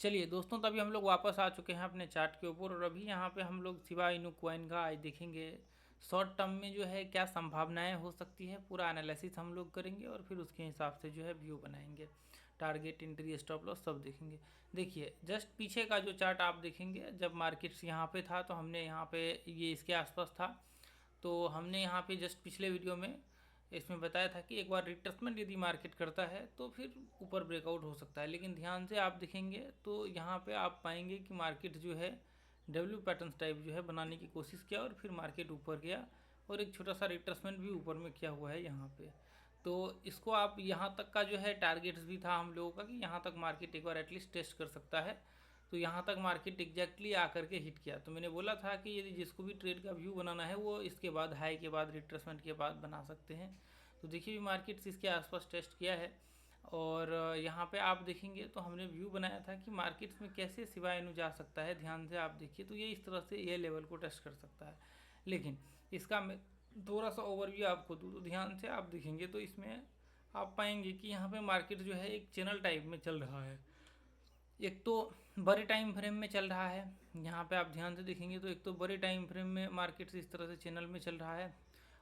चलिए दोस्तों, तो अभी हम लोग वापस आ चुके हैं अपने चार्ट के ऊपर और अभी यहाँ पे हम लोग शिबा इनू कॉइन का आज देखेंगे शॉर्ट टर्म में जो है क्या संभावनाएं हो सकती है। पूरा एनालिसिस हम लोग करेंगे और फिर उसके हिसाब से जो है व्यू बनाएंगे, टारगेट, एंट्री, स्टॉप लॉस सब देखेंगे। देखिए जस्ट पीछे का जो चार्ट आप देखेंगे, जब मार्केट्स यहाँ पे था तो हमने यहाँ पे ये इसके आसपास था, तो हमने यहाँ पे जस्ट पिछले वीडियो में इसमें बताया था कि एक बार रिट्रेसमेंट यदि मार्केट करता है तो फिर ऊपर ब्रेकआउट हो सकता है। लेकिन ध्यान से आप देखेंगे तो यहाँ पे आप पाएंगे कि मार्केट जो है डब्ल्यू पैटर्न्स टाइप जो है बनाने की कोशिश किया और फिर मार्केट ऊपर गया और एक छोटा सा रिट्रेसमेंट भी ऊपर में किया हुआ है यहाँ पे। तो इसको आप यहाँ तक का जो है टारगेट्स भी था हम लोगों का कि यहाँ तक मार्केट एक बार एटलीस्ट टेस्ट कर सकता है। तो यहाँ तक मार्केट एग्जैक्टली आकर के हिट किया। तो मैंने बोला था कि यदि जिसको भी ट्रेड का व्यू बनाना है वो इसके बाद हाई के बाद रिट्रेसमेंट के बाद बना सकते हैं। तो देखिए भी मार्केट्स इसके आसपास टेस्ट किया है और यहाँ पे आप देखेंगे तो हमने व्यू बनाया था कि मार्केट्स में कैसे शिबा इनू जा सकता है। ध्यान से आप देखिए तो ये इस तरह से ये लेवल को टेस्ट कर सकता है। लेकिन इसका मैं थोड़ा सा ओवरव्यू आपको दूँ तो ध्यान से आप देखेंगे तो इसमें आप पाएंगे कि यहाँ पे मार्केट जो है एक चैनल टाइप में चल रहा है। एक तो बड़े टाइम फ्रेम में चल रहा है, यहाँ पे आप ध्यान से देखेंगे तो एक तो बड़े टाइम फ्रेम में मार्केट इस तरह से चैनल में चल रहा है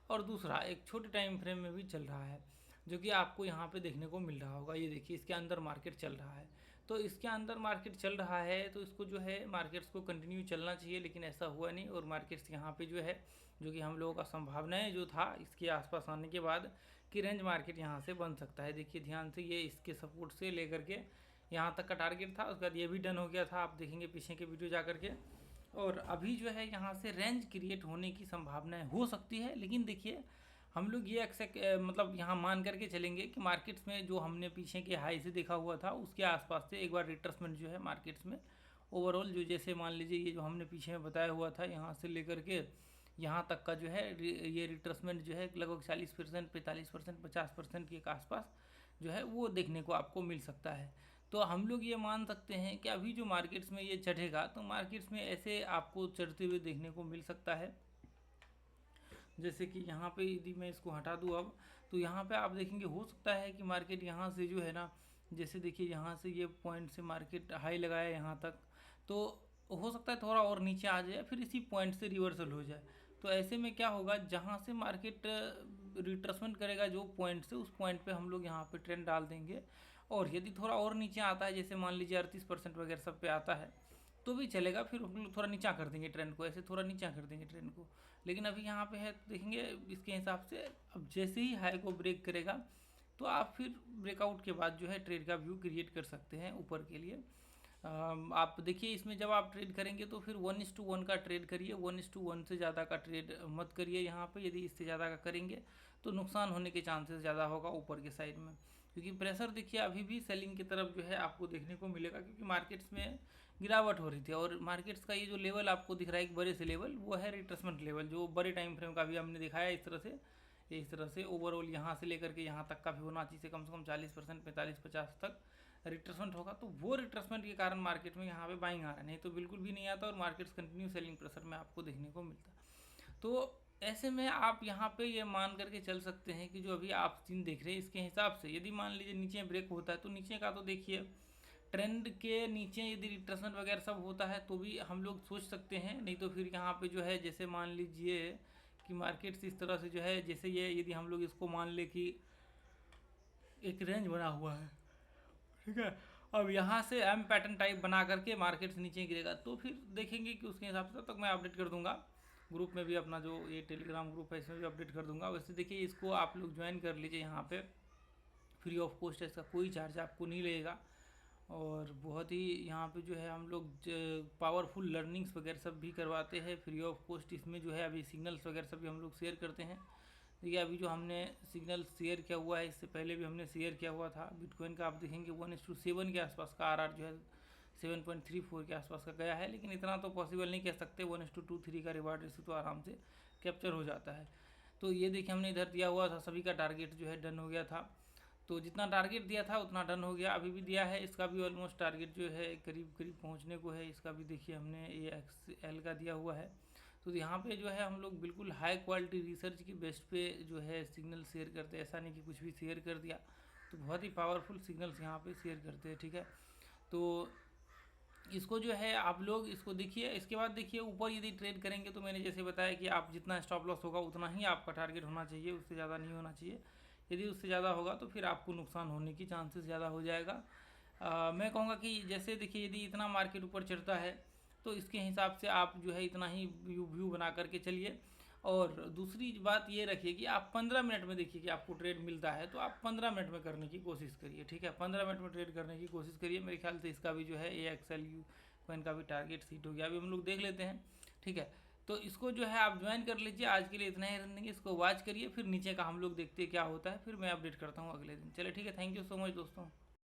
और दूसरा एक छोटे टाइम फ्रेम में भी चल रहा है, जो कि आपको यहाँ पे देखने को मिल रहा होगा। ये देखिए इसके अंदर मार्केट चल रहा है। तो इसके अंदर मार्केट चल रहा है तो इसको जो है मार्केट्स को कंटिन्यू चलना चाहिए, लेकिन ऐसा हुआ नहीं और मार्केट्स यहाँ पे जो है, जो कि हम लोगों का संभावनाएं जो था इसके आसपास आने के बाद कि रेंज मार्केट यहाँ से बन सकता है। देखिए ध्यान से ये इसके सपोर्ट से लेकर के यहाँ तक का टारगेट था, उसके बाद ये भी डन हो गया था। आप देखेंगे पीछे के वीडियो जा करके। और अभी जो है यहाँ से रेंज क्रिएट होने की संभावनाएं हो सकती है, लेकिन देखिए हम लोग ये मतलब यहाँ मान करके चलेंगे कि मार्केट्स में जो हमने पीछे के हाई से देखा हुआ था उसके आसपास से एक बार रिट्रेसमेंट जो है मार्केट्स में ओवरऑल जो, जैसे मान लीजिए ये जो हमने पीछे में बताया हुआ था यहाँ से लेकर के यहाँ तक का जो है ये रिट्रेसमेंट जो है लगभग 40%, 45%, 50% के आसपास जो है वो देखने को आपको मिल सकता है। तो हम लोग ये मान सकते हैं कि अभी जो मार्केट्स में ये चढ़ेगा तो मार्केट्स में ऐसे आपको चढ़ते हुए देखने को मिल सकता है। जैसे कि यहाँ पे यदि मैं इसको हटा दूँ अब, तो यहाँ पे आप देखेंगे हो सकता है कि मार्केट यहाँ से जो है ना, जैसे देखिए यहाँ से ये पॉइंट से मार्केट हाई लगाया यहाँ तक, तो हो सकता है थोड़ा और नीचे आ जाए फिर इसी पॉइंट से रिवर्सल हो जाए। तो ऐसे में क्या होगा, जहाँ से मार्केट रिट्रेसमेंट करेगा जो पॉइंट से, उस पॉइंट पे हम लोग यहाँ पे ट्रेंड डाल देंगे। और यदि थोड़ा और नीचे आता है, जैसे मान लीजिए 38% वगैरह सब पे आता है तो भी चलेगा, फिर हम लोग थोड़ा नीचा कर देंगे ट्रेंड को, ऐसे थोड़ा नीचा कर देंगे ट्रेंड को। लेकिन अभी यहाँ पे है तो देखेंगे इसके हिसाब से अब जैसे ही हाई को ब्रेक करेगा तो आप फिर ब्रेकआउट के बाद जो है ट्रेड का व्यू क्रिएट कर सकते हैं ऊपर के लिए। आप देखिए इसमें जब आप ट्रेड करेंगे तो फिर 1:1 का ट्रेड करिए, 1:1 से ज़्यादा का ट्रेड मत करिए यहाँ पे। यदि इससे ज़्यादा का करेंगे तो नुकसान होने के चांसेस ज़्यादा होगा ऊपर के साइड में, क्योंकि प्रेशर देखिए अभी भी सेलिंग की तरफ जो है आपको देखने को मिलेगा, क्योंकि मार्केट्स में गिरावट हो रही थी। और मार्केट्स का ये जो लेवल आपको दिख रहा है एक बड़े से लेवल, वो है रिट्रेसमेंट लेवल, जो बड़े टाइम फ्रेम का भी हमने दिखाया इस तरह से। इस तरह से ओवरऑल यहाँ से लेकर के यहाँ तक का फिबोनाची से कम 40%, 45-50 तक रिट्रेसमेंट होगा। तो वो रिट्रेसमेंट के कारण मार्केट में यहाँ पे बाइंग आ रहा है, नहीं तो बिल्कुल भी नहीं आता और मार्केट्स कंटिन्यू सेलिंग प्रेशर में आपको देखने को मिलता है। तो ऐसे में आप यहाँ पे ये मान करके चल सकते हैं कि जो अभी आप सीन देख रहे हैं इसके हिसाब से यदि मान लीजिए नीचे ब्रेक होता है तो नीचे का तो देखिए ट्रेंड के नीचे यदि रिट्रेसमेंट वगैरह सब होता है तो भी हम लोग सोच सकते हैं। नहीं तो फिर यहाँ पे जो है जैसे मान लीजिए कि मार्केट्स इस तरह से जो है, जैसे ये यदि हम लोग इसको मान ले कि एक रेंज बना हुआ है, ठीक है, अब यहाँ से एम पैटर्न टाइप बना करके मार्केट से नीचे गिरेगा तो फिर देखेंगे कि उसके हिसाब से, तब तक मैं अपडेट कर दूंगा ग्रुप में भी, अपना जो ये टेलीग्राम ग्रुप है इसमें भी अपडेट कर दूंगा। वैसे देखिए इसको आप लोग ज्वाइन कर लीजिए, यहाँ पे फ्री ऑफ कॉस्ट है, इसका कोई चार्ज आपको नहीं लगेगा। और बहुत ही यहाँ पे जो है हम लोग पावरफुल लर्निंग्स वगैरह सब भी करवाते हैं फ्री ऑफ कॉस्ट। इसमें जो है अभी सिग्नल्स वगैरह सब भी हम लोग शेयर करते हैं। देखिए अभी जो हमने सिग्नल शेयर किया हुआ है, इससे पहले भी हमने शेयर किया हुआ था बिटकॉइन का। आप देखेंगे 1:7 के आसपास का आर जो है 7.34 के आसपास का गया है, लेकिन इतना तो पॉसिबल नहीं कह सकते। 1:23 का रिवार्ड रेशियो तो आराम से कैप्चर हो जाता है। तो ये देखिए हमने इधर दिया हुआ था, सभी का टारगेट जो है डन हो गया था। तो जितना टारगेट दिया था उतना डन हो गया, अभी भी दिया है। इसका भी ऑलमोस्ट टारगेट जो है करीब करीब पहुंचने को है। इसका भी देखिए हमने ये XL का दिया हुआ है। तो यहाँ पे जो है हम लोग बिल्कुल हाई क्वालिटी रिसर्च की बेस्ट पे जो है सिग्नल शेयर करते हैं, ऐसा नहीं कि कुछ भी शेयर कर दिया। तो बहुत ही पावरफुल सिग्नल्स यहाँ पे शेयर करते हैं, ठीक है। तो इसको जो है आप लोग इसको देखिए। इसके बाद देखिए ऊपर यदि ट्रेड करेंगे तो मैंने जैसे बताया कि आप जितना स्टॉप लॉस होगा उतना ही आपका टारगेट होना चाहिए, उससे ज़्यादा नहीं होना चाहिए। यदि उससे ज़्यादा होगा तो फिर आपको नुकसान होने की चांसेस ज़्यादा हो जाएगा। मैं कहूँगा कि जैसे देखिए यदि इतना मार्केट ऊपर चढ़ता है तो इसके हिसाब से आप जो है इतना ही व्यू बना करके चलिए। और दूसरी बात ये रखिए कि आप 15 मिनट में देखिए कि आपको ट्रेड मिलता है तो आप 15 मिनट में करने की कोशिश करिए, ठीक है। 15 मिनट में ट्रेड करने की कोशिश करिए। मेरे ख्याल से इसका भी जो है AXLU कॉइन का भी टारगेट सीट हो गया, अभी हम लोग देख लेते हैं, ठीक है। तो इसको जो है आप ज्वाइन कर लीजिए। आज के लिए इतना ही रनिंग, इसको वॉच करिए, फिर नीचे का हम लोग देखते हैं क्या होता है, फिर मैं अपडेट करता हूँ अगले दिन। चलिए ठीक है, थैंक यू सो मच दोस्तों।